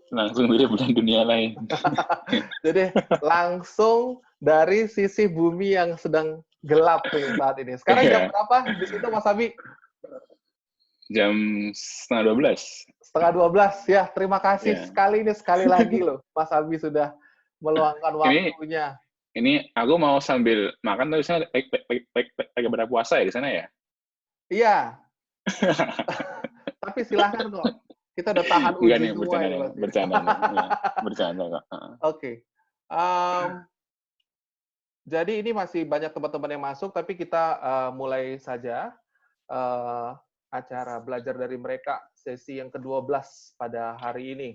langsung dari belahan dunia lain. Jadi langsung dari sisi bumi yang sedang gelap nih saat ini. Sekarang jam Iya, berapa di situ Mas Abi? jam setengah 12. Setengah 12 ya. Terima kasih Ya. sekali nih sekali lagi loh Mas Abi sudah meluangkan Ini waktunya. ini aku mau sambil makan tapi sana lagi pada puasa ya di sana ya. Iya, tapi silahkan kok. Kita udah tahan Enggak uji nih, semua bercanda ini nih, pasti. bercanda nih. Ya, bercanda kok. Oke. Em, jadi ini masih banyak teman-teman yang masuk, tapi kita mulai saja eh, acara belajar dari mereka sesi yang ke-12 pada hari ini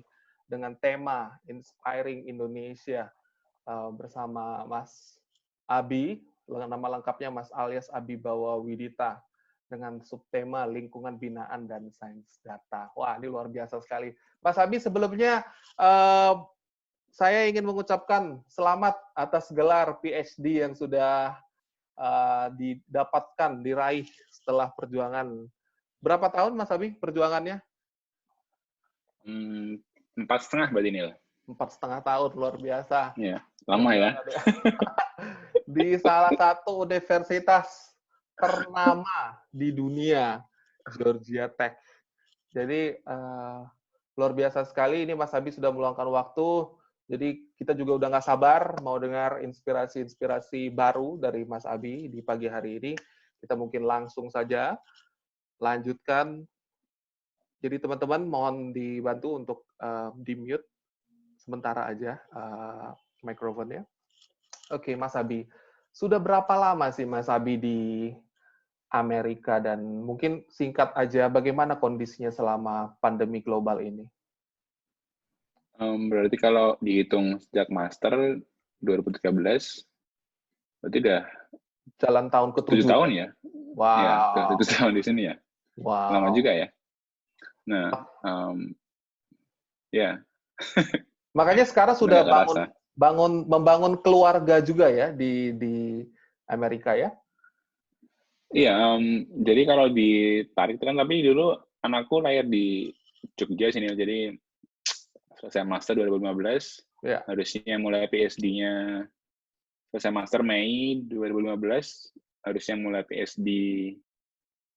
dengan tema Inspiring Indonesia bersama Mas Abi, nama lengkapnya Mas alias Abi Bawa Widita dengan subtema lingkungan binaan dan sains data. Wah, ini luar biasa sekali. Mas Abi, sebelumnya eh, saya ingin mengucapkan selamat atas gelar PhD yang sudah didapatkan, diraih setelah perjuangan. Berapa tahun Mas Abi perjuangannya? 4,5 berarti ini lah. 4,5 tahun, luar biasa. Ya, lama ya. Perjuangannya. Di salah satu universitas ternama di dunia, Georgia Tech. Jadi luar biasa sekali ini Mas Abi sudah meluangkan waktu. Jadi kita juga udah nggak sabar mau dengar inspirasi-inspirasi baru dari Mas Abi di pagi hari ini. Kita mungkin langsung saja lanjutkan. Jadi teman-teman mohon dibantu untuk di-mute sementara aja mikrofonnya. Oke, Mas Abi. Sudah berapa lama sih Mas Abi di Amerika dan mungkin singkat aja bagaimana kondisinya selama pandemi global ini? Berarti kalau dihitung sejak master 2013, berarti udah Jalan tahun 7 ke-7 tahun ya? ya? Ya, udah 7 Wow. tahun di sini ya. Lama Wow. juga ya. Nah, ya, Makanya sekarang udah sudah nggak kerasa. membangun keluarga juga ya di Amerika ya? Iya, jadi kalau ditarik itu kan, tapi dulu anakku lahir di Jogja sini, jadi selesai master 2015, Ya. harusnya mulai PSD-nya selesai master Mei 2015, harusnya mulai PSD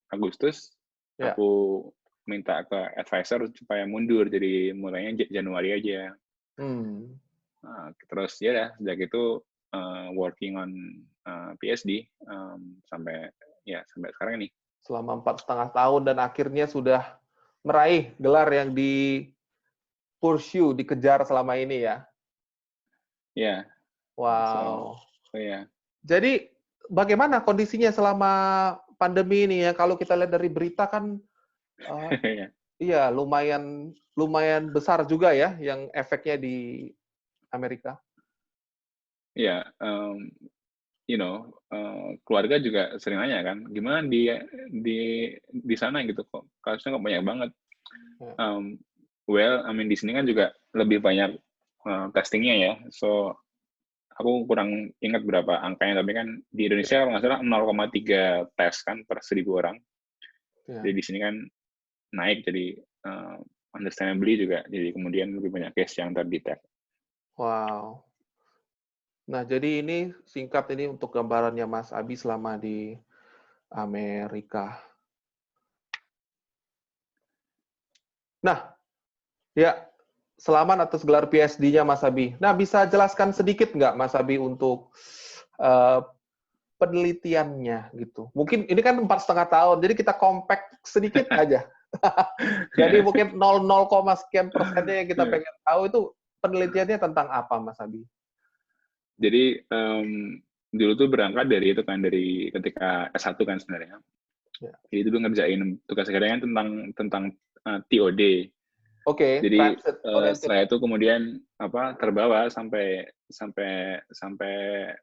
Agustus, Ya. aku minta ke advisor supaya mundur, jadi mulainya Januari aja. Hmm. Terus ya dah, sejak itu working on PSD sampai sekarang ini. Selama 4,5 tahun dan akhirnya sudah meraih gelar yang dikejar selama ini ya. Ya, so Wow. ya. Jadi bagaimana kondisinya selama pandemi ini ya? Kalau kita lihat dari berita kan, uh, iya lumayan besar juga ya yang efeknya di Amerika. Ya, keluarga juga sering nanya kan, gimana di sana gitu kok, kasusnya kok banyak banget. Ya. Well, di sini kan juga lebih banyak testingnya ya, so aku kurang ingat berapa angkanya, tapi kan di Indonesia kalau nggak salah 0,3 tes kan per 1.000 orang. Ya. Jadi di sini kan naik, jadi understandably juga, jadi kemudian lebih banyak case yang terdetek. Wow. Nah, jadi ini singkat ini untuk gambarannya Mas Abi selama di Amerika. Nah, ya, selamat atas gelar PSD-nya Mas Abi. Nah, bisa jelaskan sedikit nggak Mas Abi untuk eh, penelitiannya gitu. Mungkin ini kan 4,5 tahun, jadi kita compact sedikit aja. Jadi mungkin 0, sekian persennya yang kita pengen tahu itu penelitiannya tentang apa, Mas Abi? Jadi dulu tuh berangkat dari itu kan, dari ketika S1 kan sebenarnya. Ya. Jadi dulu ngerjain tugas akhirnya tentang TOD. Oke, Jadi transit oriented. setelah itu kemudian terbawa sampai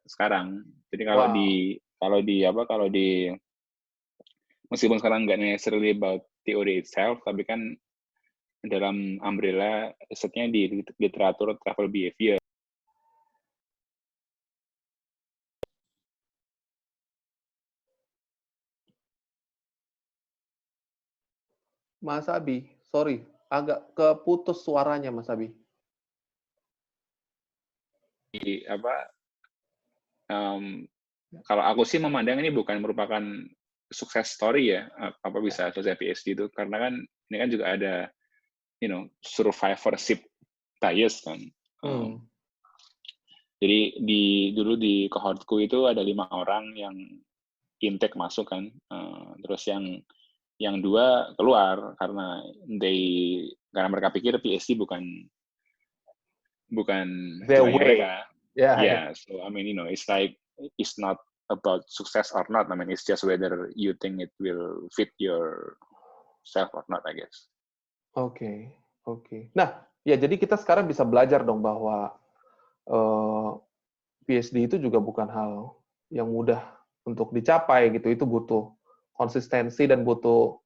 sekarang. Jadi Wow. kalau di meskipun sekarang nggak necessarily about theory itself, tapi kan dalam umbrella risetnya di literatur travel behavior. Mas Abi, sorry, agak keputus suaranya Mas Abi. apa, kalau aku sih memandang ini bukan merupakan sukses story ya, apa bisa selesai PhD itu, karena kan ini kan juga ada, survivorship bias kan. Jadi dulu di cohortku itu ada 5 orang yang intake masuk kan, terus yang 2 keluar karena mereka pikir PhD bukan Their jalannya way. mereka. Yeah. So I mean, it's like it's not about success or not. I mean, it's just whether you think it will fit your self or not, I guess. Oke. Nah, ya jadi kita sekarang bisa belajar dong bahwa PhD itu juga bukan hal yang mudah untuk dicapai gitu. Itu butuh konsistensi dan butuh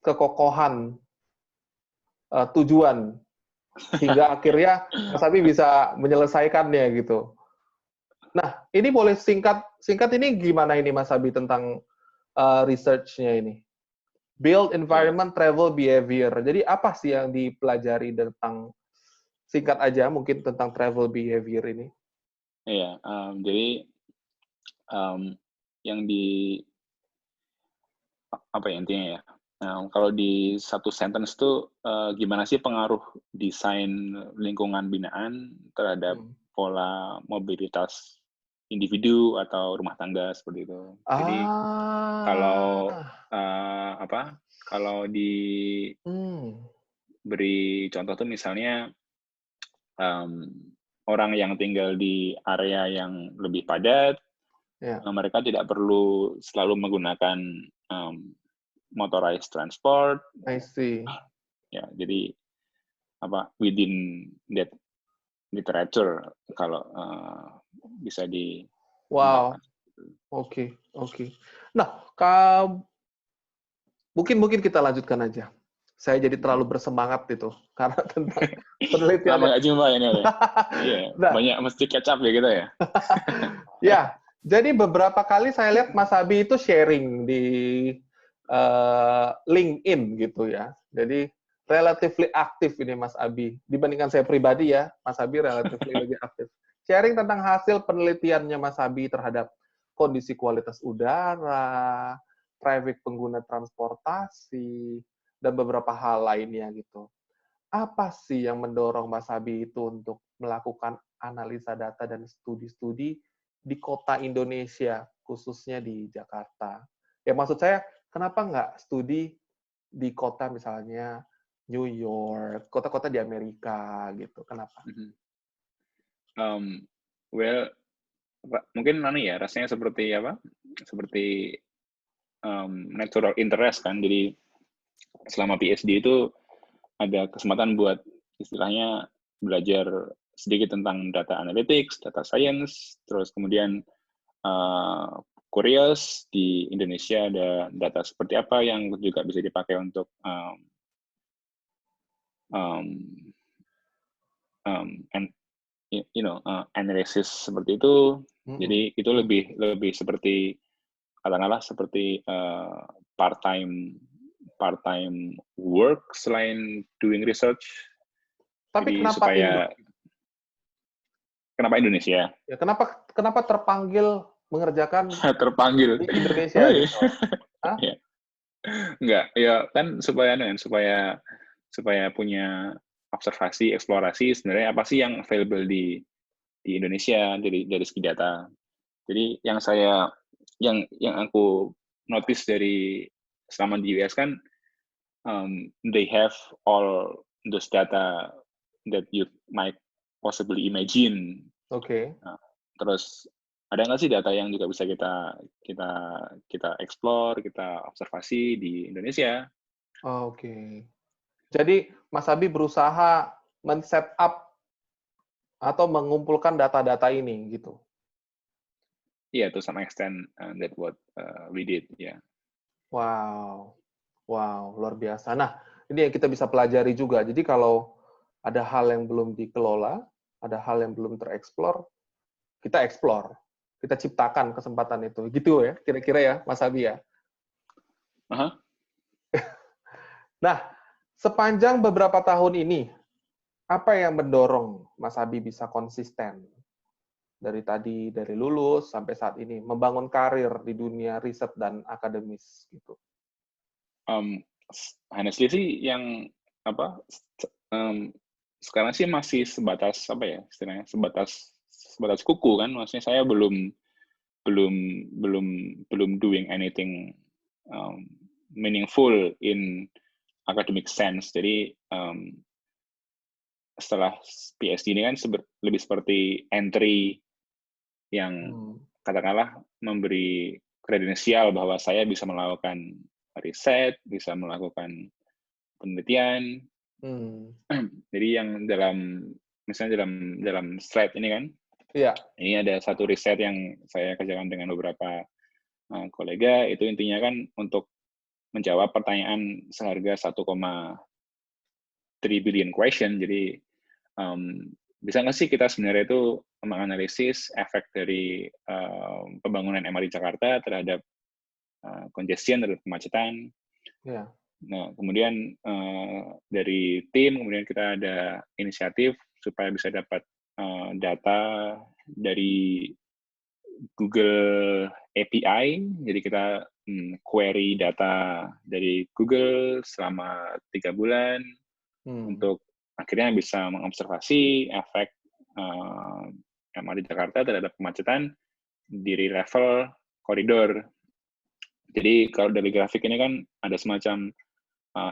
kekokohan tujuan hingga akhirnya Mas Abi bisa menyelesaikannya gitu. Nah, ini boleh singkat ini gimana ini Mas Abi tentang research-nya ini? Build environment travel behavior. Jadi apa sih yang dipelajari tentang, singkat aja mungkin, tentang travel behavior ini? Iya, jadi yang apa ya intinya ya? Kalau di satu sentence tuh gimana sih pengaruh desain lingkungan binaan terhadap pola mobilitas individu atau rumah tangga seperti itu. Jadi kalau kalau diberi contoh tuh misalnya orang yang tinggal di area yang lebih padat, mereka tidak perlu selalu menggunakan motorized transport. I see. Ya, jadi within that literature kalau bisa di. Wow. Oke. Nah, mungkin kita lanjutkan aja. Saya jadi terlalu bersemangat itu karena tentang penelitian. Lama nggak jumpa ini. Banyak mesti catch up ya kita ya. Ya, jadi beberapa kali saya lihat Mas Abi itu sharing di LinkedIn gitu ya. Jadi relatively aktif ini Mas Abi. Dibandingkan saya pribadi ya, Mas Abi relatively lebih aktif. Sharing tentang hasil penelitiannya Mas Abi terhadap kondisi kualitas udara, traffic pengguna transportasi, dan beberapa hal lainnya gitu. Apa sih yang mendorong Mas Abi itu untuk melakukan analisa data dan studi-studi di kota Indonesia, khususnya di Jakarta? Ya maksud saya, kenapa nggak studi di kota misalnya New York, kota-kota di Amerika gitu? Kenapa? Well, mungkin rasanya seperti apa? Seperti natural interest kan. Jadi selama PhD itu ada kesempatan buat istilahnya belajar sedikit tentang data analytics, data science, terus kemudian curious di Indonesia ada data seperti apa yang juga bisa dipakai untuk analisis seperti itu. Jadi itu lebih seperti katakanlah seperti part-time work selain doing research. Tapi jadi kenapa Indonesia? Ya, kenapa terpanggil mengerjakan terpanggil di Indonesia gitu? Ya. Enggak, ya kan supaya punya observasi, eksplorasi sebenarnya apa sih yang available di Indonesia dari segi data. Jadi yang aku notice dari selama di US kan they have all those data that you might possibly imagine. Oke. Nah, terus ada nggak sih data yang juga bisa kita explore, kita observasi di Indonesia? Oke. Jadi Mas Abi berusaha men-set up atau mengumpulkan data-data ini gitu. Iya, to some extent that what we did, ya. Wow, luar biasa. Nah, ini yang kita bisa pelajari juga. Jadi kalau ada hal yang belum dikelola, ada hal yang belum tereksplor, kita explore, kita ciptakan kesempatan itu. Gitu ya, kira-kira ya, Mas Abi ya. Nah, sepanjang beberapa tahun ini, apa yang mendorong Mas Abi bisa konsisten dari lulus sampai saat ini membangun karir di dunia riset dan akademis gitu? Honestly sih yang apa sekarang sih masih sebatas apa ya istilahnya sebatas kuku kan, maksudnya saya belum belum belum belum doing anything meaningful in academic sense. Jadi setelah PhD ini kan lebih seperti entry yang katakanlah memberi kredensial bahwa saya bisa melakukan riset, bisa melakukan penelitian. Jadi yang misalnya dalam slide ini kan, ini ada satu riset yang saya kerjakan dengan beberapa kolega, itu intinya kan untuk menjawab pertanyaan seharga 1,3 billion question. Jadi bisa nggak sih kita sebenarnya itu menganalisis efek dari pembangunan MRT Jakarta terhadap congestion, terhadap kemacetan. Nah, kemudian dari tim, kemudian kita ada inisiatif supaya bisa dapat data dari Google API. Jadi kita query data dari Google selama 3 bulan untuk akhirnya bisa mengobservasi efek MRT Jakarta terhadap kemacetan di level koridor. Jadi kalau dari grafik ini kan ada semacam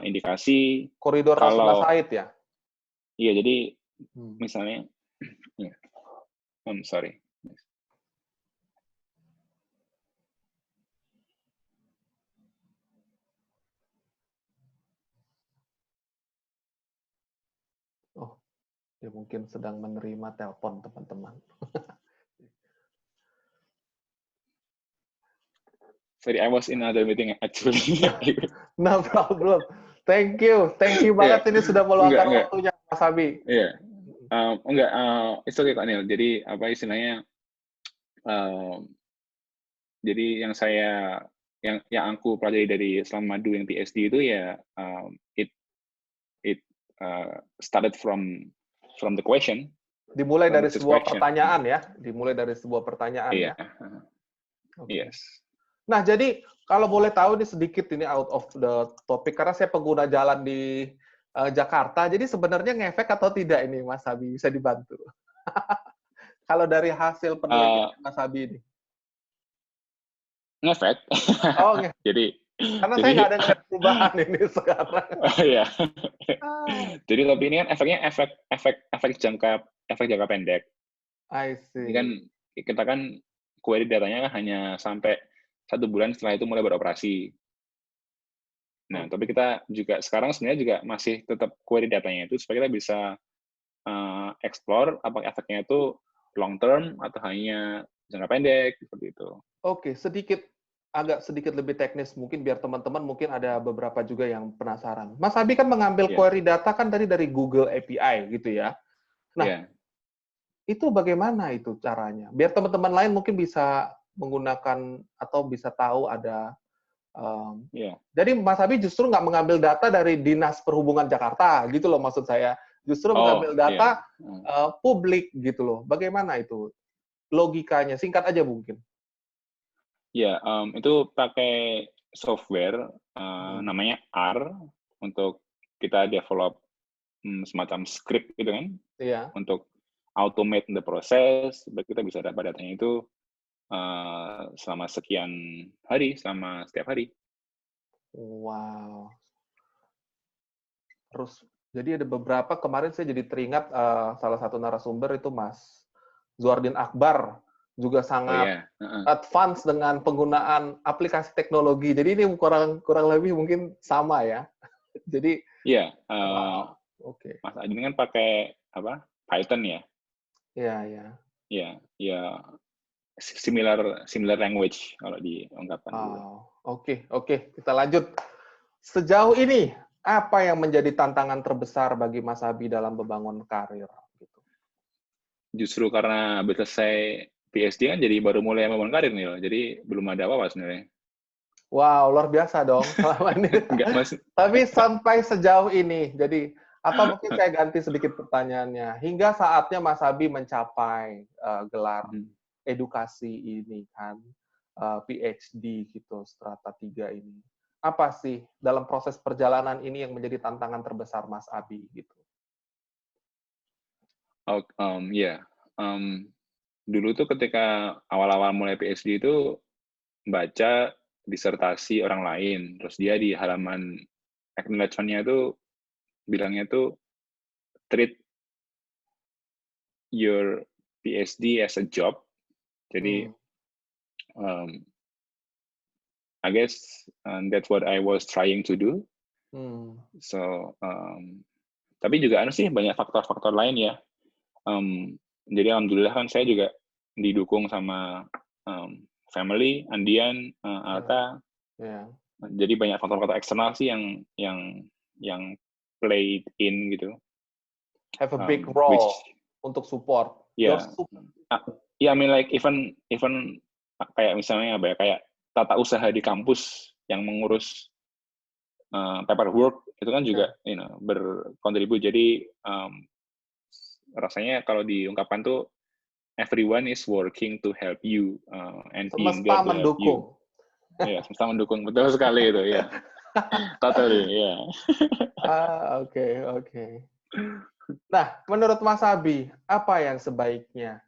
indikasi koridor Rasuna Said ya? Iya, jadi misalnya, sorry. Oh, dia mungkin sedang menerima telepon teman-teman. Sorry, I was in another meeting actually. No problem. Thank you banget ini sudah meluangkan waktunya Mas Abi. Iya, it's okay Kak Nil. Jadi apa istilahnya? Jadi yang aku pelajari dari selama doing PhD itu ya it started from the question. Dimulai dari sebuah pertanyaan ya, Iya. Yes. Nah, jadi kalau boleh tahu ini sedikit ini out of the topic karena saya pengguna jalan di Jakarta. Jadi sebenarnya ngefek atau tidak ini Mas Abi, bisa dibantu? Kalau dari hasil penelitian Mas Abi ini. Ngefek. Oh, ngefek. Karena saya nggak ada ngeliat perubahan ini sekarang. Iya. Jadi tapi ini kan efek jangka pendek. I see. Ini kan kita kan query datanya kan hanya sampai 1 bulan setelah itu mulai beroperasi. Nah, tapi kita juga sekarang sebenarnya juga masih tetap query datanya itu supaya kita bisa explore apakah efeknya itu long term atau hanya jangka pendek seperti itu. Oke, agak sedikit lebih teknis mungkin biar teman-teman mungkin ada beberapa juga yang penasaran. Mas Abi kan mengambil query data kan dari Google API gitu ya. Nah, itu bagaimana itu caranya? Biar teman-teman lain mungkin bisa menggunakan atau bisa tahu ada. Jadi Mas Abi justru nggak mengambil data dari Dinas Perhubungan Jakarta gitu loh maksud saya. Justru mengambil data publik gitu loh. Bagaimana itu logikanya? Singkat aja mungkin. Ya, itu pakai software namanya R untuk kita develop semacam script gitu kan, untuk automate the process, kita bisa dapat datanya itu selama sekian hari, selama setiap hari. Wow. Terus, jadi ada beberapa, kemarin saya jadi teringat salah satu narasumber itu Mas Zuardin Akbar, juga sangat advance dengan penggunaan aplikasi teknologi. Jadi ini kurang lebih mungkin sama ya. Jadi Mas Adi kan pakai apa? Python ya? Iya. Ya similar language kalau diungkapkan. Oke, kita lanjut. Sejauh ini apa yang menjadi tantangan terbesar bagi Mas Abi dalam membangun karir? Justru karena habis selesai PhD kan jadi baru mulai membangun karir nih, jadi belum ada apa-apa sebenarnya. Wow, luar biasa dong selama ini. Tapi sampai sejauh ini, jadi Atau mungkin saya ganti sedikit pertanyaannya. Hingga saatnya Mas Abi mencapai gelar edukasi ini kan, PhD gitu, strata 3 ini. Apa sih dalam proses perjalanan ini yang menjadi tantangan terbesar Mas Abi gitu? Ya, dulu tuh ketika awal-awal mulai PhD itu baca disertasi orang lain, terus dia di halaman acknowledgement-nya tuh bilangnya tuh treat your PhD as a job. Jadi I guess that's what I was trying to do. So tapi juga ada sih banyak faktor-faktor lain ya. Jadi alhamdulillah kan saya juga didukung sama family, Andian, Alta. Jadi banyak faktor-faktor eksternal sih yang played in gitu. Have a big role untuk support. Yeah. Yeah, I mean like even kayak misalnya apa ya, kayak tata usaha di kampus yang mengurus paperwork itu kan juga berkontribusi. Jadi rasanya kalau diungkapkan tuh everyone is working to help you and being there to help you. Ya, semesta mendukung, betul sekali itu ya. Totally, ya. Oke. Nah, menurut Mas Abi, apa yang sebaiknya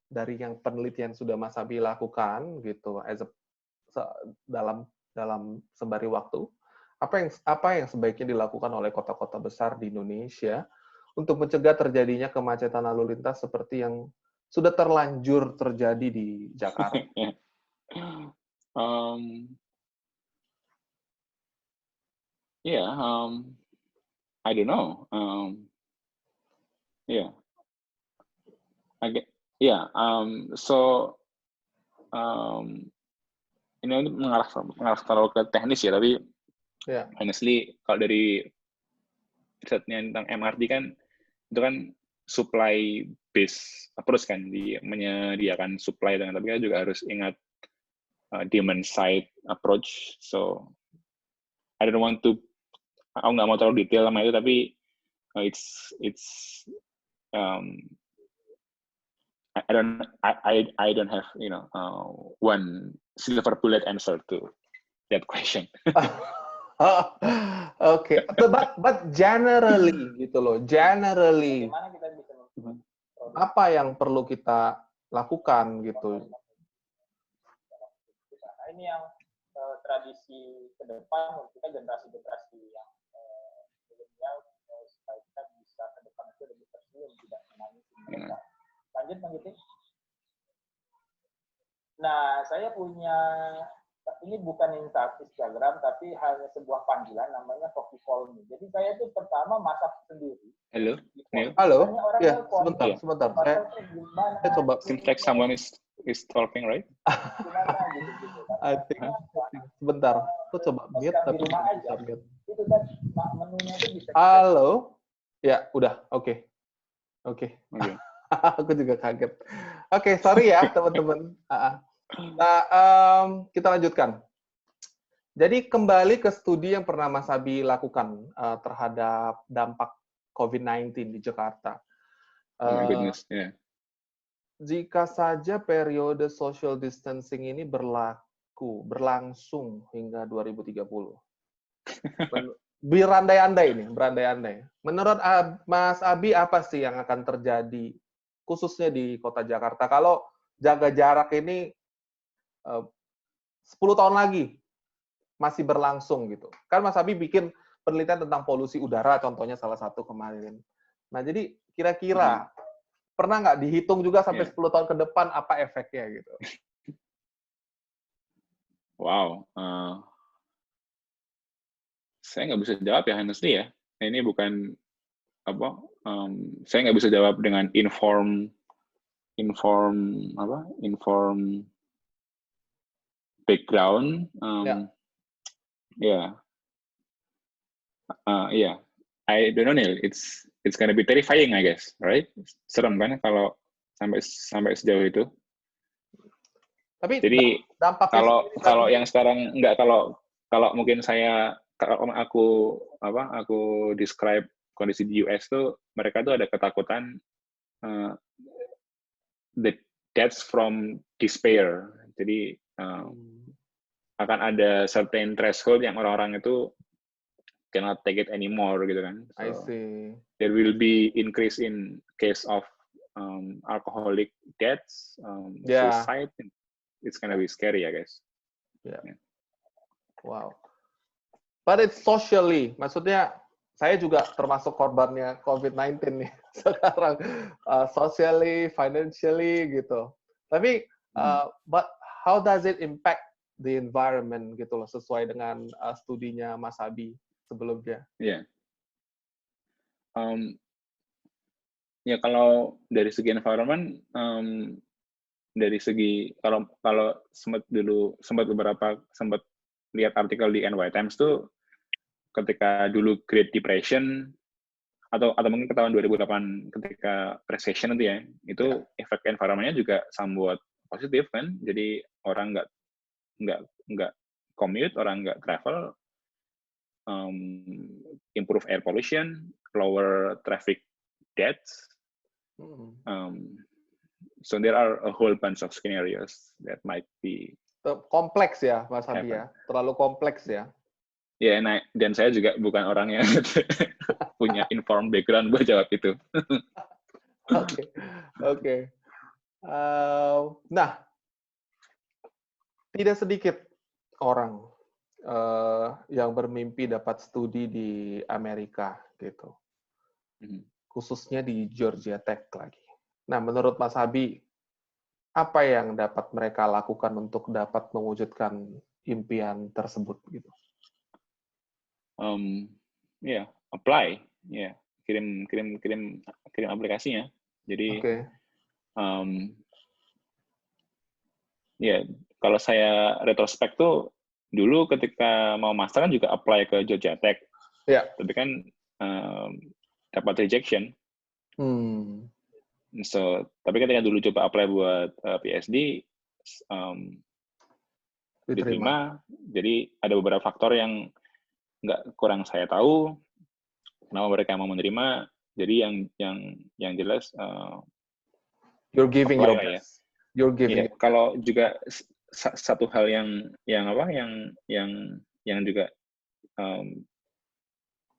dari yang penelitian sudah Mas Abi lakukan gitu, dalam sembari waktu, apa yang sebaiknya dilakukan oleh kota-kota besar di Indonesia untuk mencegah terjadinya kemacetan lalu lintas seperti yang sudah terlanjur terjadi di Jakarta? I don't know. Ini mengarah terlalu ke teknis ya, tapi honestly kalau dari risetnya tentang MRT kan itu kan supply base approach kan, menyediakan supply, tapi kita juga harus ingat demand side approach. So I don't want to, aku nggak mau terlalu detail sama itu, tapi it's I don't have one silver bullet answer to that question. Okay, but generally gitu loh, generally apa yang perlu kita lakukan gitu? Ini yang tradisi ke depan, kita generasi-generasi yang milenial, supaya kita bisa ke depan itu lebih tersenyum, tidak menangis. Lanjut, Bang Giti. Nah, saya punya, ini bukan Instagram, tapi hanya sebuah panggilan, namanya Coffee Call Me. Jadi saya itu pertama masak sendiri. Halo? Ya, sebentar. Saya coba. Seems like someone is talking, right? I think. Sebentar. Aku coba mute, tapi bisa mute. Itu kan menunya itu bisa. Halo? Ya, udah. Oke. Aku juga kaget. Oke, sorry ya teman-teman. Nah, kita lanjutkan. Jadi kembali ke studi yang pernah Mas Abi lakukan terhadap dampak COVID-19 di Jakarta. Oh my goodness, yeah. Jika saja periode social distancing ini berlangsung hingga 2030. Berandai-andai. Menurut Mas Abi, apa sih yang akan terjadi khususnya di kota Jakarta kalau jaga jarak ini 10 tahun lagi masih berlangsung gitu. Kan Mas Abi bikin penelitian tentang polusi udara, contohnya salah satu kemarin. Nah, jadi kira-kira pernah nggak dihitung juga sampai 10 tahun ke depan apa efeknya gitu? Wow. Saya nggak bisa jawab ya, honestly ya. Ini bukan apa, saya nggak bisa jawab dengan inform background. I don't know, Neil. It's gonna be terrifying, I guess, right? Serem kan kalau sampai sejauh itu. Tapi jadi kalau yang sekarang kalau mungkin kalau aku describe kondisi di US tuh mereka tuh ada ketakutan the deaths from despair. Jadi akan ada certain threshold yang orang-orang itu cannot take it anymore gitu kan. I So see. there will be increase in case of alcoholic deaths, Yeah. suicide. It's gonna be scary, I guess. Yeah. Yeah. Wow. But it's socially, maksudnya saya juga termasuk korbannya COVID-19 nih sekarang, socially, financially gitu. Tapi, but how does it impact the environment gitu loh, sesuai dengan studinya Mas Abi sebelumnya? Yeah. Ya kalau dari segi environment, dari segi kalau sempat lihat artikel di NY Times tuh ketika dulu Great Depression atau mungkin ke tahun 2008 ketika recession itu ya, itu efek environment-nya juga somewhat positif kan. Jadi orang nggak commute, orang nggak travel, improve air pollution, lower traffic deaths. So there are a whole bunch of scenarios that might be kompleks ya, Mas Abi ya, terlalu kompleks ya. Ya, nah, dan saya juga bukan orang yang punya informed background buat jawab itu. Oke. Nah, tidak sedikit orang yang bermimpi dapat studi di Amerika gitu, khususnya di Georgia Tech lagi. Nah, menurut Mas Abi, apa yang dapat mereka lakukan untuk dapat mewujudkan impian tersebut gitu? Apply, kirim aplikasinya. Jadi, kalau saya retrospek tuh dulu ketika mau master kan juga apply ke Georgia Tech, tapi kan dapat rejection. So, tapi ketika dulu coba apply buat PhD, diterima. Jadi ada beberapa faktor yang kurang saya tahu kenapa mereka mau menerima. Jadi yang jelas you're giving your best. You're giving. Kalau juga satu hal yang juga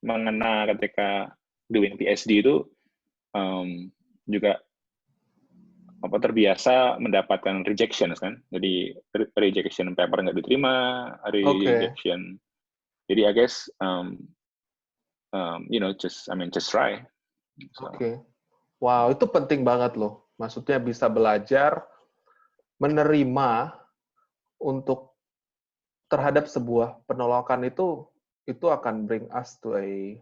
mengena ketika doing PhD itu juga terbiasa mendapatkan rejection kan. Jadi rejection paper nggak diterima, rejection. Jadi I guess just try. Oke. Wow, itu penting banget loh. Maksudnya bisa belajar menerima untuk terhadap sebuah penolakan itu akan bring us to a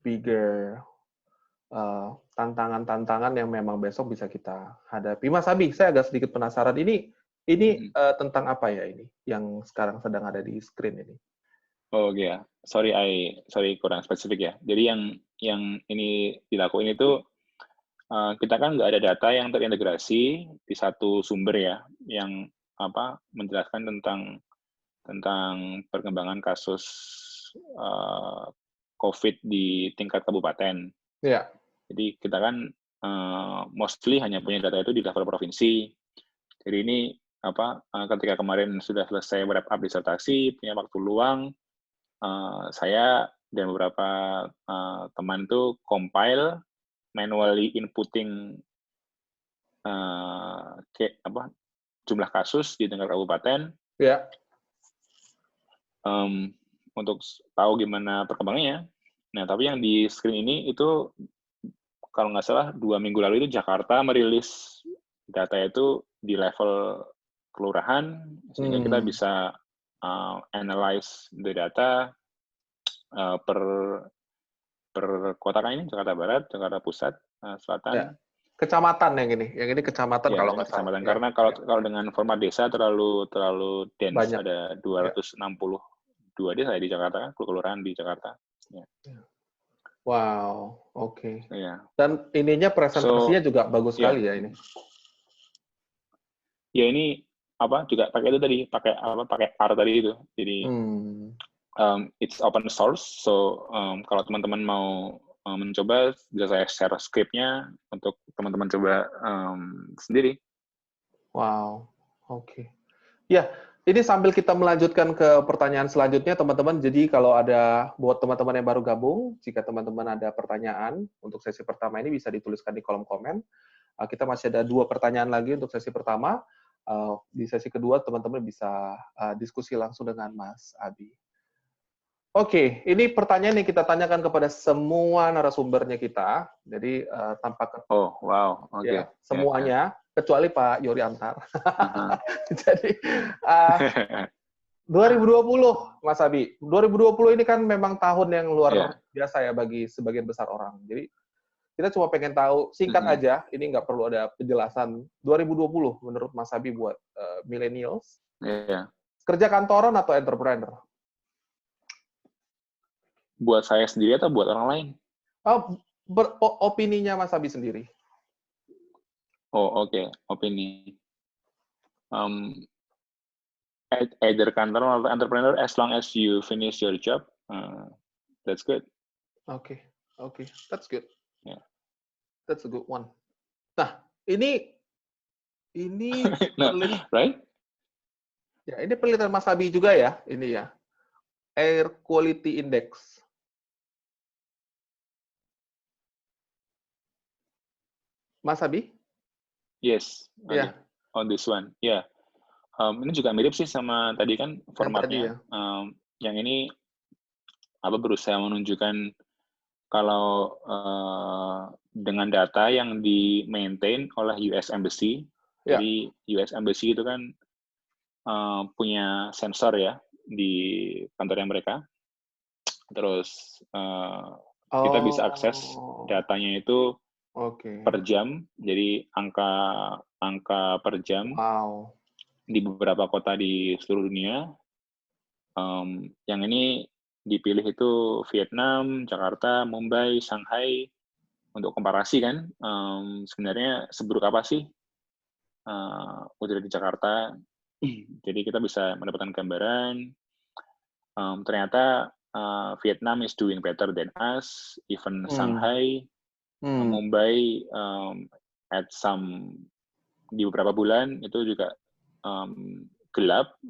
bigger tantangan-tantangan yang memang besok bisa kita hadapi. Mas Abi, saya agak sedikit penasaran. Ini tentang apa ya ini yang sekarang sedang ada di screen ini? Oh iya, sorry kurang spesifik ya. Jadi yang ini dilakuin itu kita kan nggak ada data yang terintegrasi di satu sumber ya, yang menjelaskan tentang perkembangan kasus COVID di tingkat kabupaten. Yeah. Jadi kita kan mostly hanya punya data itu di level provinsi. Jadi ini ketika kemarin sudah selesai wrap up disertasi, punya waktu luang, saya dan beberapa teman itu compile manually inputting jumlah kasus di tingkat kabupaten. Yeah. Untuk tahu gimana perkembangannya. Nah, tapi yang di screen ini itu kalau nggak salah 2 minggu lalu itu Jakarta merilis data itu di level kelurahan, sehingga kita bisa analyze the data per kota kan ini, Jakarta Barat, Jakarta Pusat, Selatan. Ya. Kecamatan yang ini kecamatan ya, kalau nggak salah. Kecamatan, karena kalau dengan format desa terlalu dense, banyak. Ada 262 desa di Jakarta kan, kelurahan di Jakarta. Ya. Wow, oke. Ya. Dan ininya presentasinya juga bagus sekali ya ini. Ya ini juga pakai itu tadi, pakai R tadi itu. Jadi it's open source, so kalau teman-teman mau mencoba, bisa saya share script-nya untuk teman-teman coba sendiri. Wow, oke. Ya, ini sambil kita melanjutkan ke pertanyaan selanjutnya, teman-teman. Jadi kalau ada buat teman-teman yang baru gabung, jika teman-teman ada pertanyaan untuk sesi pertama ini bisa dituliskan di kolom komen. Kita masih ada 2 pertanyaan lagi untuk sesi pertama. Di sesi kedua, teman-teman bisa diskusi langsung dengan Mas Abi. Oke, ini pertanyaan yang kita tanyakan kepada semua narasumbernya kita. Jadi tanpa Oh, wow. Oke. ya, semuanya kecuali Pak Yori Antar. Jadi 2020, Mas Abi. 2020 ini kan memang tahun yang luar biasa ya bagi sebagian besar orang. Jadi kita cuma pengen tahu singkat aja, ini nggak perlu ada penjelasan. 2020 menurut Mas Abi buat millennials, kerja kantoran atau entrepreneur? Buat saya sendiri atau buat orang lain? Opininya Mas Abi sendiri. Oh, oke. Opini. Either kantor atau entrepreneur, as long as you finish your job, that's good. Oke. That's good. Yeah. That's a good one. Nah, ini right? Ya, ini penelitian Mas Abi juga ya, ini ya. Air Quality Index. Mas Abi? Yes. Yeah. On this one. Yeah. Ini juga mirip sih sama tadi kan formatnya. Tadi, ya. Yang ini berusaha menunjukkan kalau dengan data yang di-maintain oleh US Embassy. Yeah. Jadi US Embassy itu kan punya sensor ya di kantornya mereka. Terus kita bisa akses datanya itu per jam, jadi angka per jam di beberapa kota di seluruh dunia. Yang ini dipilih itu Vietnam, Jakarta, Mumbai, Shanghai. Untuk komparasi kan, sebenarnya seburuk apa sih udara di Jakarta? Jadi kita bisa mendapatkan gambaran. Ternyata Vietnam is doing better than us, even Shanghai. Mumbai di beberapa bulan itu juga gelap,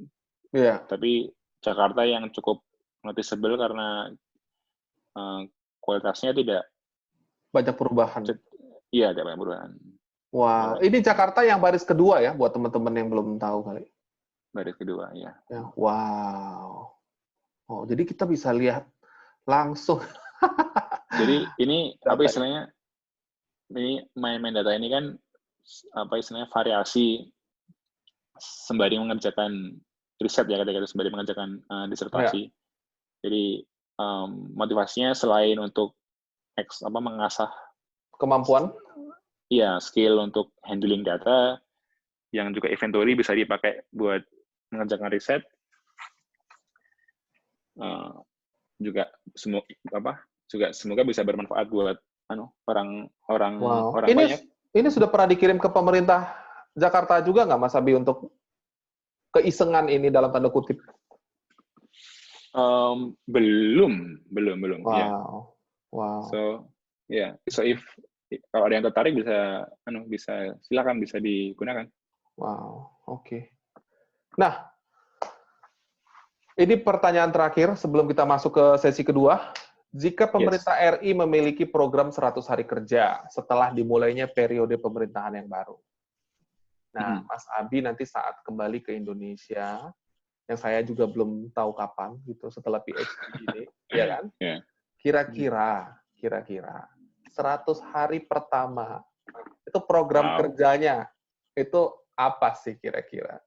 tapi Jakarta yang cukup noticeable karena kualitasnya tidak banyak perubahan. Iya, ada banyak perubahan. Wah, ini Jakarta yang baris kedua ya buat teman-teman yang belum tahu kali. Baris kedua, ya. Wow. Oh, jadi kita bisa lihat langsung. Jadi ini istilahnya? Ini main data ini kan istilahnya variasi sembari mengerjakan riset ya, ketika sembari mengerjakan disertasi. Jadi motivasinya selain untuk mengasah kemampuan, skill untuk handling data, yang juga inventory bisa dipakai buat mengerjakan riset, juga semoga bisa bermanfaat buat orang banyak. Ini sudah pernah dikirim ke pemerintah Jakarta juga nggak, Mas Abi, untuk keisengan ini dalam tanda kutip? Belum. Wow. So if kalau ada yang tertarik bisa silakan, bisa digunakan. Wow, oke. Nah, ini pertanyaan terakhir sebelum kita masuk ke sesi kedua. Jika pemerintah RI memiliki program 100 hari kerja setelah dimulainya periode pemerintahan yang baru. Nah, Mas Abi nanti saat kembali ke Indonesia, yang saya juga belum tahu kapan gitu setelah PhD ini, ya kan? Kira-kira 100 hari pertama itu program kerjanya itu apa sih kira-kira?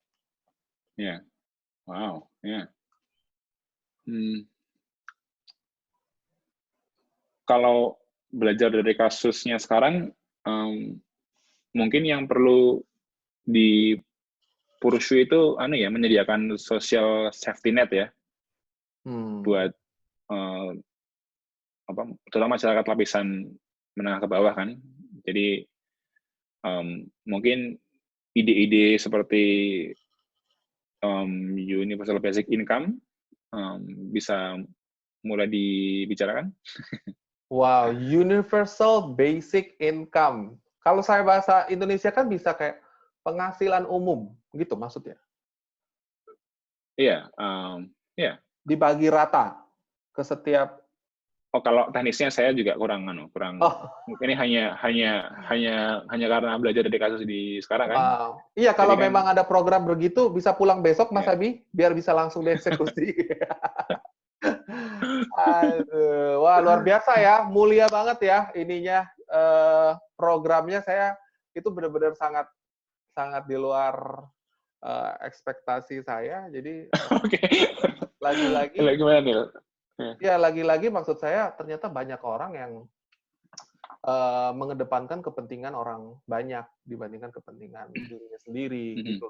Kalau belajar dari kasusnya sekarang, mungkin yang perlu di-pursue itu menyediakan social safety net ya, buat terutama masyarakat lapisan menengah ke bawah kan. Jadi mungkin ide-ide seperti universal basic income bisa mulai dibicarakan. Wow, universal basic income. Kalau saya bahasa Indonesia kan bisa kayak penghasilan umum, gitu maksudnya. Iya, iya. Dibagi rata ke setiap. Oh, kalau teknisnya saya juga kurang Oh, ini hanya karena belajar dari kasus di sekarang kan. wow. Iya, Jadi kalau kan memang ada program begitu, bisa pulang besok, Mas ya. Abi, biar bisa langsung dieksekusi. Aduh, wah luar biasa ya, mulia banget ya ininya programnya saya itu benar-benar sangat sangat di luar ekspektasi saya. Jadi Oke. lagi-lagi Gimana nih? Ya. ya lagi-lagi maksud saya ternyata banyak orang yang mengedepankan kepentingan orang banyak dibandingkan kepentingan dirinya sendiri Mhm. gitu.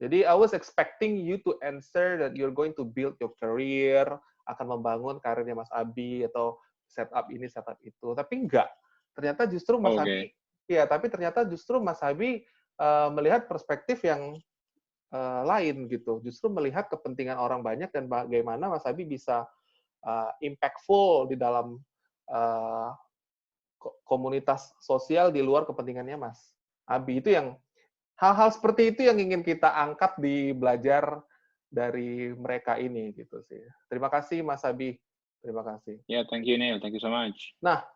Jadi I was expecting you to answer that you're going to build your career, akan membangun karirnya Mas Abi atau setup ini setup itu. Tapi enggak. Ternyata justru Mas Abi, Oke. ya tapi ternyata justru Mas Abi melihat perspektif yang lain gitu. Justru melihat kepentingan orang banyak dan bagaimana Mas Abi bisa impactful di dalam uh, komunitas sosial di luar kepentingannya Mas Abi. Itu yang hal-hal seperti itu yang ingin kita angkat di belajar dari mereka ini gitu sih. Terima kasih Mas Abi. Terima kasih. Ya, thank you Neil, thank you so much. Nah,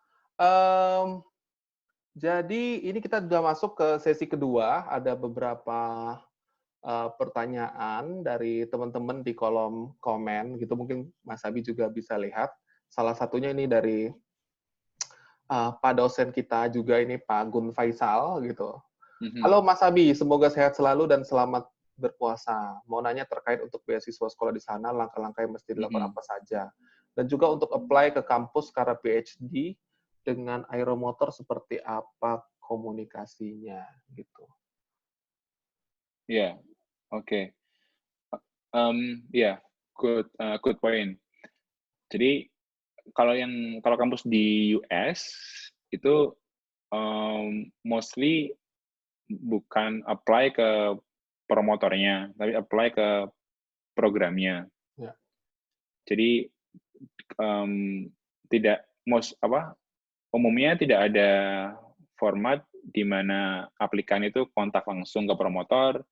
jadi ini kita sudah masuk ke sesi kedua. Ada beberapa pertanyaan dari teman-teman di kolom komen gitu. Mungkin Mas Abi juga bisa lihat. Salah satunya ini dari Pak dosen kita juga ini Pak Gun Faisal gitu. Halo Mas Abi, semoga sehat selalu dan selamat berpuasa. Mau nanya terkait untuk beasiswa sekolah di sana, langkah-langkah yang mesti dilakukan apa saja. Dan juga untuk apply ke kampus karena PhD dengan aeromotor seperti apa komunikasinya gitu. Ya, oke. Ya, good point. Jadi kalau kampus di US itu mostly bukan apply ke promotornya, tapi apply ke programnya. Ya. Jadi umumnya tidak ada format di mana aplikan itu kontak langsung ke promotor,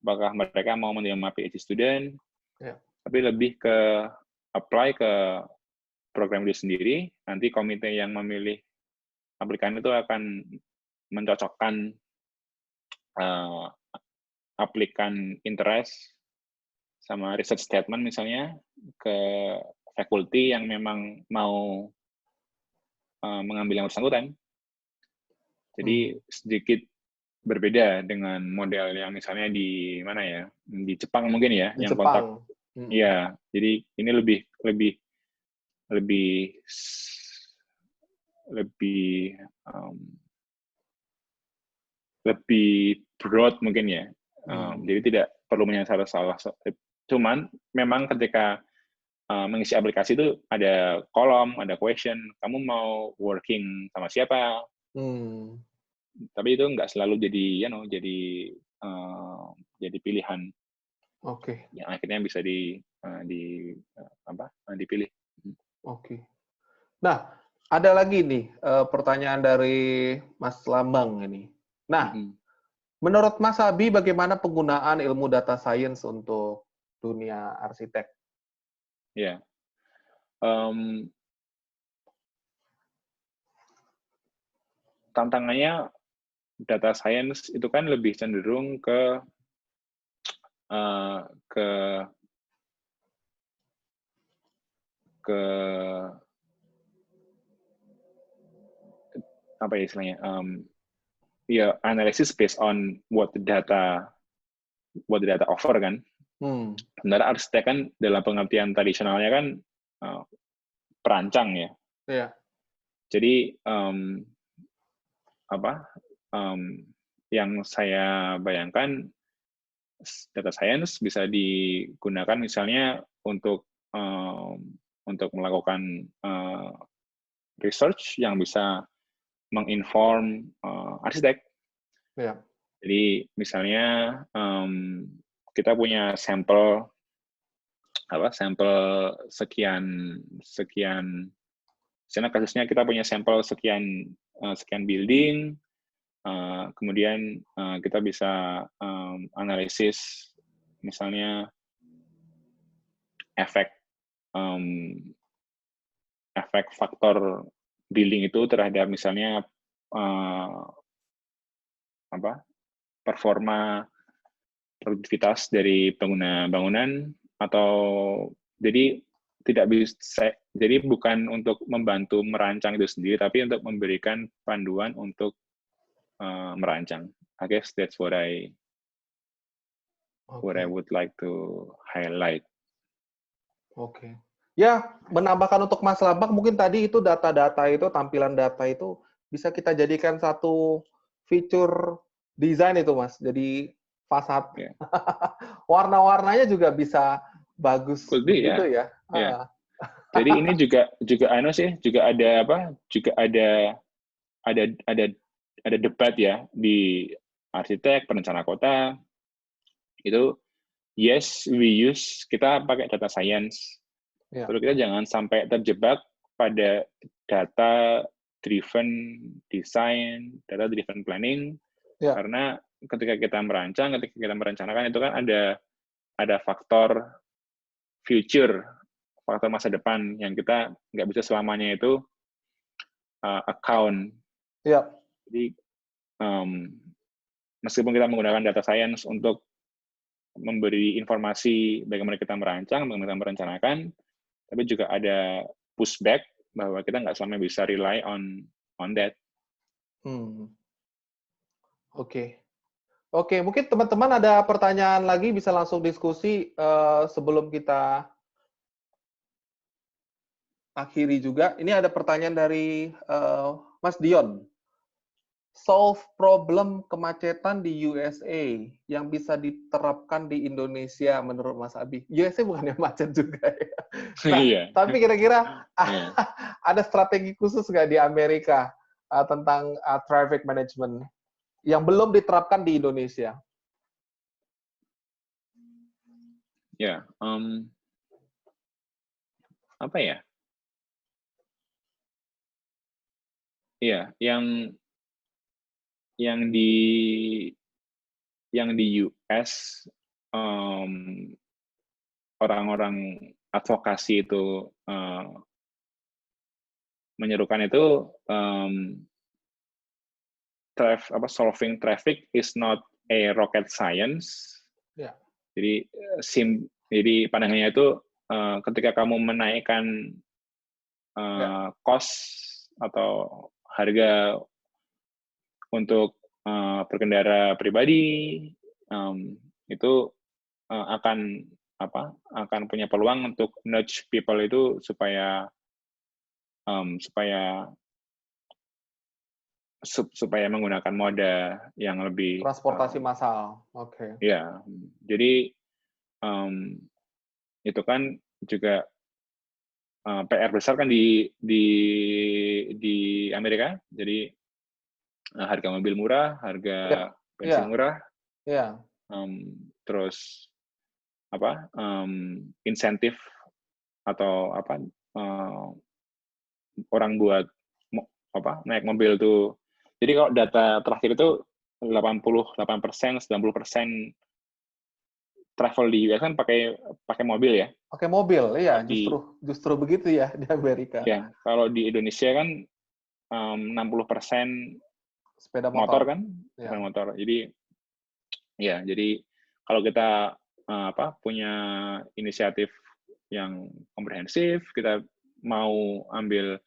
apakah mereka mau menerima PhD student, tapi lebih ke apply ke program itu sendiri, nanti komite yang memilih aplikan itu akan mencocokkan aplikan interest sama research statement misalnya ke fakulti yang memang mau mengambil yang bersangkutan. Jadi sedikit berbeda dengan model yang misalnya di mana ya, di Jepang mungkin ya, di yang Jepang. kontak. Iya, jadi ini lebih broad mungkin ya. Jadi tidak perlu menyasar salah. Cuman memang ketika mengisi aplikasi itu ada kolom, ada question, kamu mau working sama siapa. Tapi itu nggak selalu jadi jadi pilihan. Oke. Yang akhirnya bisa dipilih. Oke. Nah, ada lagi nih pertanyaan dari Mas Lambang ini. Nah, menurut Mas Abi bagaimana penggunaan ilmu data science untuk dunia arsitek? Ya. Tantangannya data science itu kan lebih cenderung ke apa ya istilahnya? Analisis based on what the data offer kan. Sebenarnya arsitek kan dalam pengertian tradisionalnya kan perancang ya. Iya. Jadi yang saya bayangkan data science bisa digunakan misalnya untuk melakukan research yang bisa menginform arsitek. Yeah. Jadi misalnya kita punya sampel sekian Misalnya kasusnya kita punya sampel sekian building, kemudian kita bisa analisis misalnya efek faktor building itu terhadap misalnya performa produktivitas dari pengguna bangunan, atau jadi tidak bisa, jadi bukan untuk membantu merancang itu sendiri, tapi untuk memberikan panduan untuk merancang. I guess that's what I would like to highlight. Oke. Ya, menambahkan untuk Mas Lambang, mungkin tadi itu data-data itu, tampilan data itu bisa kita jadikan satu fitur desain itu, Mas. Jadi fasad. Yeah. Warna-warnanya juga bisa bagus Could be, begitu ya. Yeah. Jadi ini juga anu sih, juga ada apa? Juga ada debat ya di arsitek, perencana kota. Itu yes, kita pakai data science. Yeah. Terus kita jangan sampai terjebak pada data driven design, data driven planning. Yeah. Karena ketika kita merencanakan itu kan ada faktor future, faktor masa depan yang kita nggak bisa selamanya itu account. Yeah. Jadi meskipun kita menggunakan data science untuk memberi informasi bagaimana kita merancang, bagaimana kita merencanakan, tapi juga ada pushback bahwa kita nggak selamanya bisa rely on that. Oke, mungkin teman-teman ada pertanyaan lagi, bisa langsung diskusi sebelum kita akhiri juga. Ini ada pertanyaan dari Mas Dion. Solve problem kemacetan di USA yang bisa diterapkan di Indonesia menurut Mas Abi. USA bukannya macet juga ya? Nah, tapi kira-kira ada strategi khusus nggak di Amerika tentang traffic management yang belum diterapkan di Indonesia? Ya, apa ya? Iya, yang di US orang-orang advokasi itu menyerukan itu solving traffic is not a rocket science. Yeah. Jadi pandangannya itu ketika kamu menaikkan cost atau harga untuk berkendara pribadi, itu akan punya peluang untuk nudge people itu supaya menggunakan moda yang lebih transportasi massal. Oke. Ya, jadi itu kan juga PR besar kan di Amerika. Jadi harga mobil murah, harga bensin murah, terus insentif atau orang buat naik mobil tuh. Jadi kalau data terakhir itu 88%, 90% travel di US kan pakai mobil ya. Pakai mobil, iya. Justru begitu ya di Amerika. Ya, kalau di Indonesia kan 60% sepeda motor kan, sepeda motor. Jadi kalau kita punya inisiatif yang komprehensif, kita mau ambil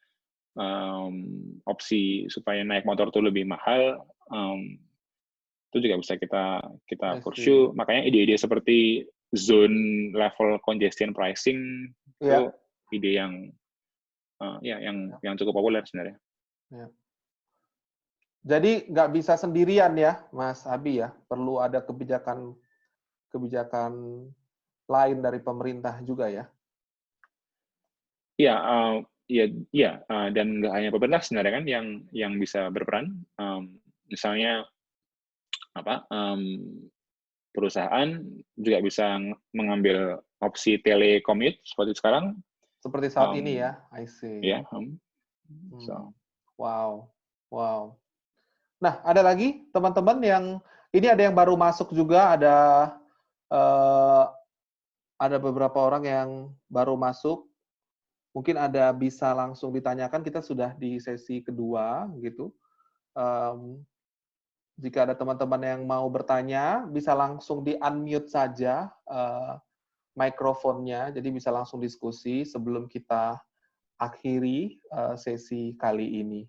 opsi supaya naik motor itu lebih mahal, itu juga bisa kita pursue. Makanya ide-ide seperti zone level congestion pricing itu ide yang cukup populer sebenarnya. Ya. Jadi nggak bisa sendirian ya, Mas Abi ya. Perlu ada kebijakan lain dari pemerintah juga ya. Iya, dan nggak hanya pemerintah sebenarnya kan yang bisa berperan. Misalnya perusahaan juga bisa mengambil opsi telecommute seperti sekarang. Seperti saat ini ya, I see. Ya, So, Wow. Nah, ada lagi teman-teman yang ini ada yang baru masuk juga, ada beberapa orang yang baru masuk. Mungkin ada bisa langsung ditanyakan. Kita sudah di sesi kedua gitu. Jika ada teman-teman yang mau bertanya, bisa langsung di-unmute saja mikrofonnya, jadi bisa langsung diskusi sebelum kita akhiri sesi kali ini.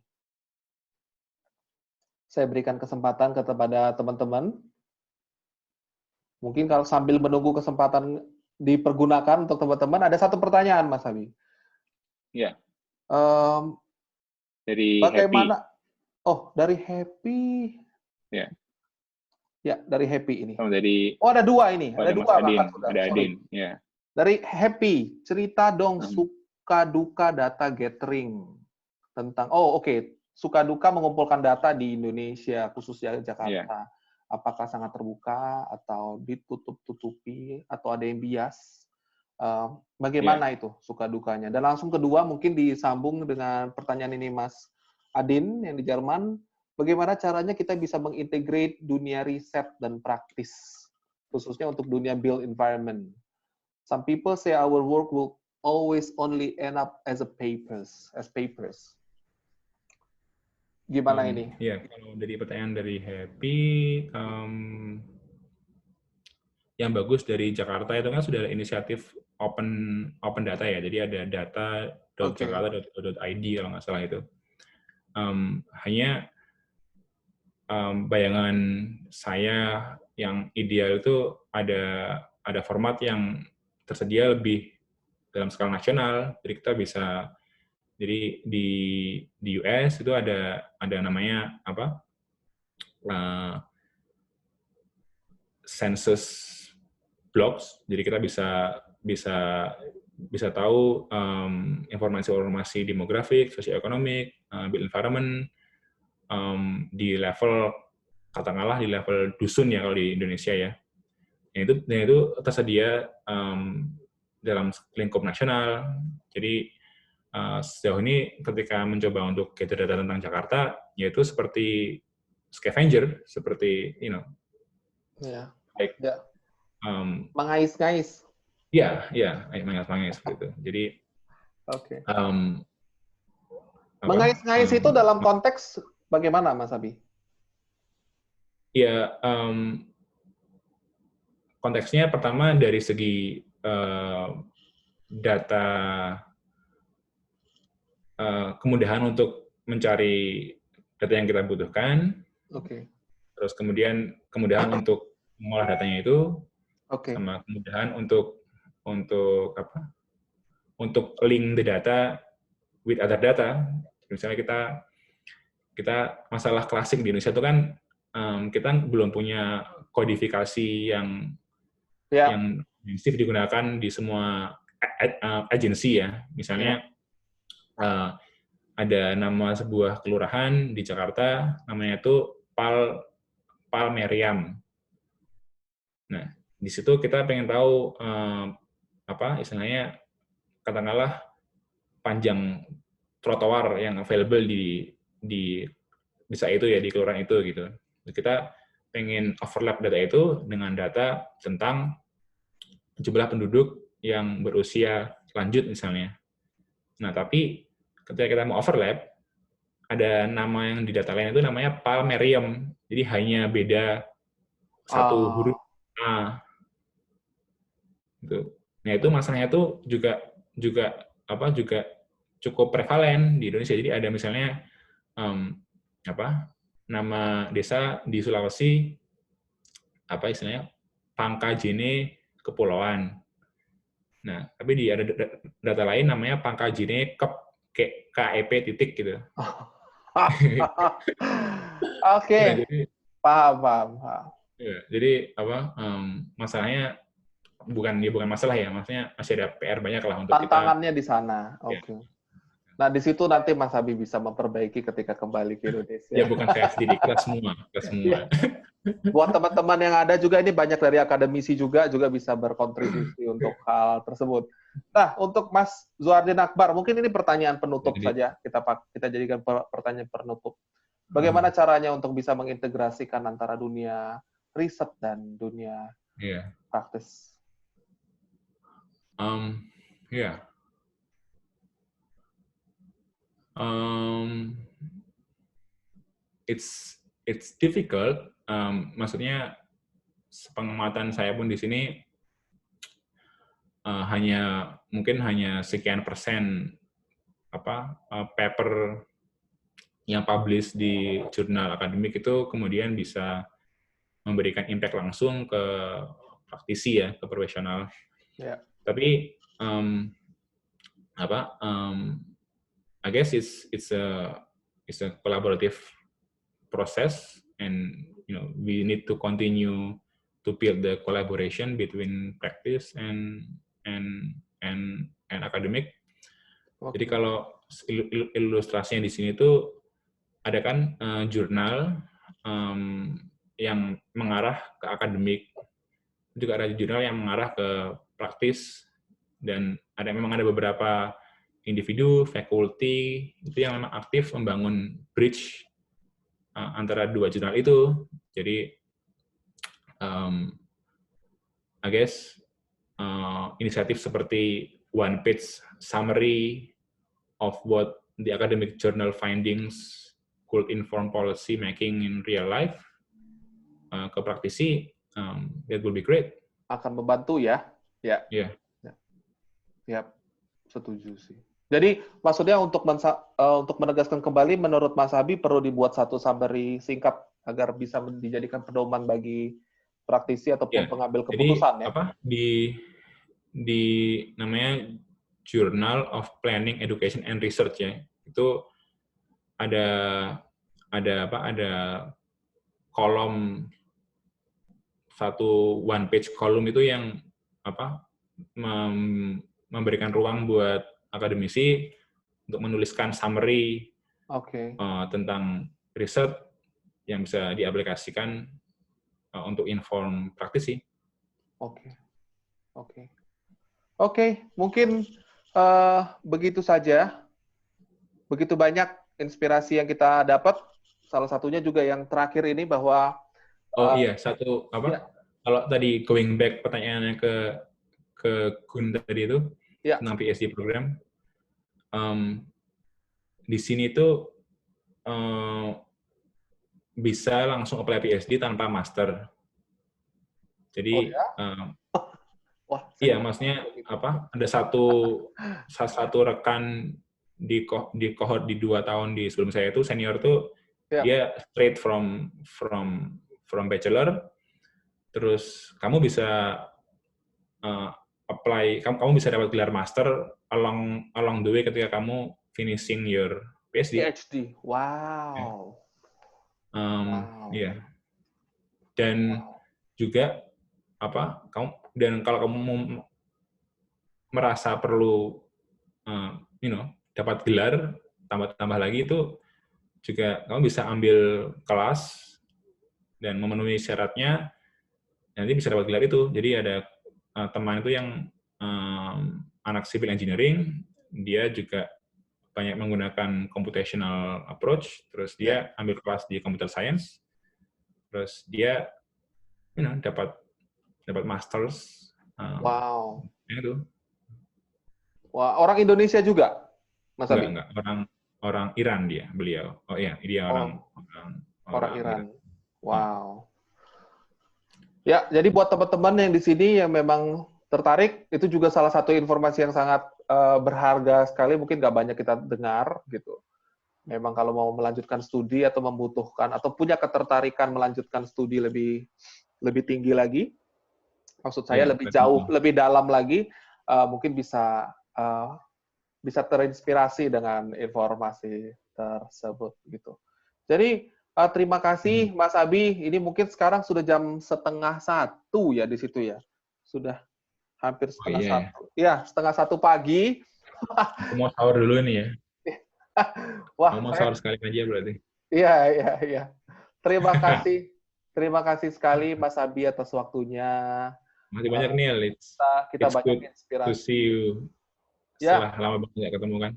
Saya berikan kesempatan kepada teman-teman. Mungkin kalau sambil menunggu kesempatan dipergunakan untuk teman-teman, ada satu pertanyaan, Mas Abi. ya, Um, dari bagaimana? Happy. Oh, dari Happy. Ya. Ya, dari Happy ini. Sama dari Oh, ada dua ini. Ada Mas dua Adin. kakak sudah. Ada Sorry. Adin. Ya. Dari Happy, cerita dong suka duka data gathering tentang. Oh, oke. Suka duka mengumpulkan data di Indonesia, khususnya Jakarta. Yeah. Apakah sangat terbuka atau ditutup-tutupi atau ada yang bias? Bagaimana itu suka dukanya? Dan langsung kedua mungkin disambung dengan pertanyaan ini Mas Adin yang di Jerman. Bagaimana caranya kita bisa mengintegrate dunia riset dan praktis, khususnya untuk dunia built environment? Some people say our work will always only end up as papers. Gimana ini? Ya, kalau dari pertanyaan dari Happy, yang bagus dari Jakarta itu kan sudah ada inisiatif open data ya. Jadi ada data.jakarta.id kalau nggak salah itu. Hanya bayangan saya yang ideal itu ada format yang tersedia lebih dalam skala nasional. Jadi kita bisa, jadi di US itu ada namanya apa? Census blocks. Jadi kita bisa tahu informasi demografik, sosioekonomik, built environment di level, katakanlah di level dusun ya kalau di Indonesia ya. Yang itu tersedia dalam lingkup nasional. Jadi sejauh ini ketika mencoba untuk gather data tentang Jakarta, yaitu seperti scavenger, seperti mengais-ngais. Iya, mengais-ngais gitu. Jadi mengais-ngais itu dalam konteks bagaimana, Mas Abi? Ya, konteksnya pertama dari segi data, kemudahan untuk mencari data yang kita butuhkan. Terus kemudian kemudahan untuk mengolah datanya itu, sama kemudahan untuk link the data with other data. Misalnya kita masalah klasik di Indonesia itu kan kita belum punya kodifikasi yang intensif digunakan di semua agensi ya. Misalnya ada nama sebuah kelurahan di Jakarta, namanya itu Palmeriam. Nah, di situ kita pengen tahu istilahnya, katakanlah panjang trotoar yang available di desa itu ya, di kelurahan itu gitu. Kita pengen overlap data itu dengan data tentang jumlah penduduk yang berusia lanjut misalnya. Nah, tapi ketika kita mau overlap, ada nama yang di data lain itu namanya Palmeriam. Jadi hanya beda satu huruf A. Gitu. Nah, itu masalahnya itu juga cukup prevalen di Indonesia. Jadi ada misalnya nama desa di Sulawesi, istilahnya Pangkajene Kepulauan. Nah, tapi di ada data lain namanya Pangkajene KEP titik gitu. Oke. Nah, jadi, paham. Ya, jadi masalahnya bukan masalah ya, maksudnya masih ada PR banyak lah untuk tantangannya di sana. Oke. Nah, di situ nanti Mas Abi bisa memperbaiki ketika kembali ke Indonesia. Ya, bukan saya sendiri, kita semua. buat teman-teman yang ada juga, ini banyak dari akademisi juga bisa berkontribusi untuk hal tersebut. Nah, untuk Mas Zuardin Akbar, mungkin ini pertanyaan penutup saja, kita jadikan pertanyaan penutup. Bagaimana caranya untuk bisa mengintegrasikan antara dunia riset dan dunia praktis? It's difficult. Maksudnya pengamatan saya pun di sini mungkin hanya sekian persen paper yang publish di jurnal akademik itu kemudian bisa memberikan impact langsung ke praktisi ya, ke profesional. Yeah. Tapi I guess it's a collaborative process, and we need to continue to build the collaboration between practice and academic. Okay. Jadi kalau ilustrasinya di sini tuh ada kan jurnal yang mengarah ke akademik, juga ada jurnal yang mengarah ke praktis, dan memang ada beberapa individu, faculty itu yang memang aktif membangun bridge antara dua jurnal itu. Jadi I guess inisiatif seperti one page summary of what the academic journal findings could inform policy making in real life ke praktisi, that will be great. Akan membantu ya. Ya. Yeah. Ya, setuju sih. Jadi maksudnya untuk menegaskan kembali, menurut Mas Abi perlu dibuat satu summary singkat agar bisa dijadikan pedoman bagi praktisi ataupun pengambil keputusan. Jadi, ya. Di namanya Journal of Planning, Education and Research ya. Itu ada kolom satu one page kolom itu yang memberikan ruang buat akademisi untuk menuliskan summary tentang riset yang bisa diaplikasikan untuk inform praktisi. Oke, mungkin begitu saja. Begitu banyak inspirasi yang kita dapat. Salah satunya juga yang terakhir ini bahwa kalau tadi going back pertanyaannya ke Gun tadi itu tentang PhD program, di sini tuh bisa langsung apply PhD tanpa master. Jadi maksudnya ada satu rekan di cohort di 2 tahun di sebelum saya itu senior tuh dia straight from bachelor, terus kamu bisa apply, kamu bisa dapat gelar master along the way ketika kamu finishing your PhD. Wow. Dan juga kalau kamu merasa perlu dapat gelar tambah lagi, itu juga kamu bisa ambil kelas dan memenuhi syaratnya, nanti bisa dapat gelar itu. Jadi ada teman itu yang anak civil engineering, dia juga banyak menggunakan computational approach, terus dia ambil kelas di computer science, terus dia dapat masters. Wow. Itu. Wah, orang Indonesia juga, Mas Abi? Enggak, orang Iran beliau. Oh iya, dia orang Iran. Wow. Ya, jadi buat teman-teman yang di sini yang memang tertarik, itu juga salah satu informasi yang sangat berharga sekali, mungkin nggak banyak kita dengar gitu. Memang kalau mau melanjutkan studi atau membutuhkan atau punya ketertarikan melanjutkan studi lebih tinggi lagi, maksud saya lebih jauh, lebih dalam lagi, mungkin bisa terinspirasi dengan informasi tersebut gitu. Jadi terima kasih Mas Abi. Ini mungkin sekarang sudah jam 12:30 ya di situ ya. Sudah hampir 1:30. Ya, 1:30 pagi. Aku mau sahur dulu nih ya. Wah, mau sahur sekali aja berarti. Iya. Terima kasih. Terima kasih sekali Mas Abi atas waktunya. Masih banyak Neil. Kita It's banyak good to inspirasi. see you Ya, setelah lama banget nggak ketemu kan.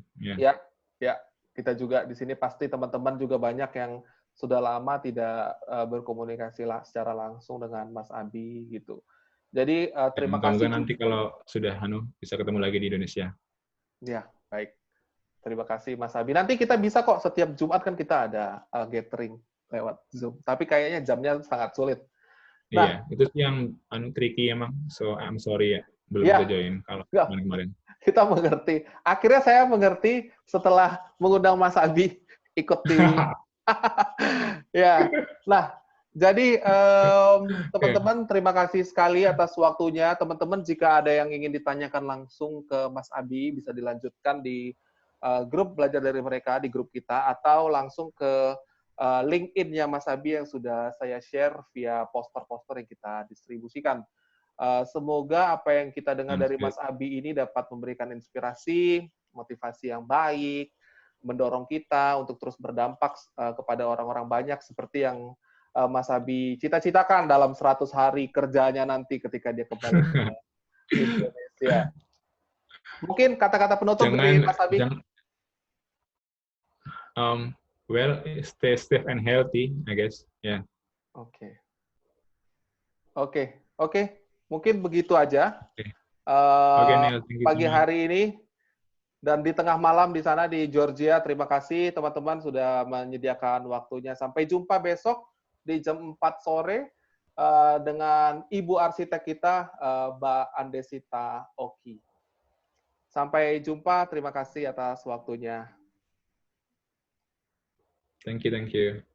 ya. Kita juga di sini pasti teman-teman juga banyak yang sudah lama tidak berkomunikasi secara langsung dengan Mas Abi gitu. Jadi terima kasih. Moga-moga nanti kalau sudah bisa ketemu lagi di Indonesia. Ya, baik. Terima kasih Mas Abi. Nanti kita bisa kok setiap Jumat kan kita ada gathering lewat Zoom. Tapi kayaknya jamnya sangat sulit. Iya, itu sih yang tricky emang. So I'm sorry ya, belum bisa join kalau kemarin-kemarin. Kita mengerti. Akhirnya saya mengerti setelah mengundang Mas Abi ikut di. Ya, nah. Jadi teman-teman terima kasih sekali atas waktunya. Teman-teman jika ada yang ingin ditanyakan langsung ke Mas Abi bisa dilanjutkan di grup belajar dari mereka di grup kita atau langsung ke LinkedIn-nya Mas Abi yang sudah saya share via poster-poster yang kita distribusikan. Semoga apa yang kita dengar dari Mas Abi ini dapat memberikan inspirasi, motivasi yang baik, mendorong kita untuk terus berdampak kepada orang-orang banyak seperti yang Mas Abi cita-citakan dalam 100 hari kerjanya nanti ketika dia kembali ke Indonesia. Mungkin kata-kata penutup dari Mas Abi. Well, stay safe and healthy, I guess. Yeah. Oke. Mungkin begitu aja. Neil, pagi hari ini dan di tengah malam di sana di Georgia. Terima kasih teman-teman sudah menyediakan waktunya. Sampai jumpa besok di jam 4 sore dengan Ibu Arsitek kita, Mbak Andesita Oki. Sampai jumpa. Terima kasih atas waktunya. Thank you.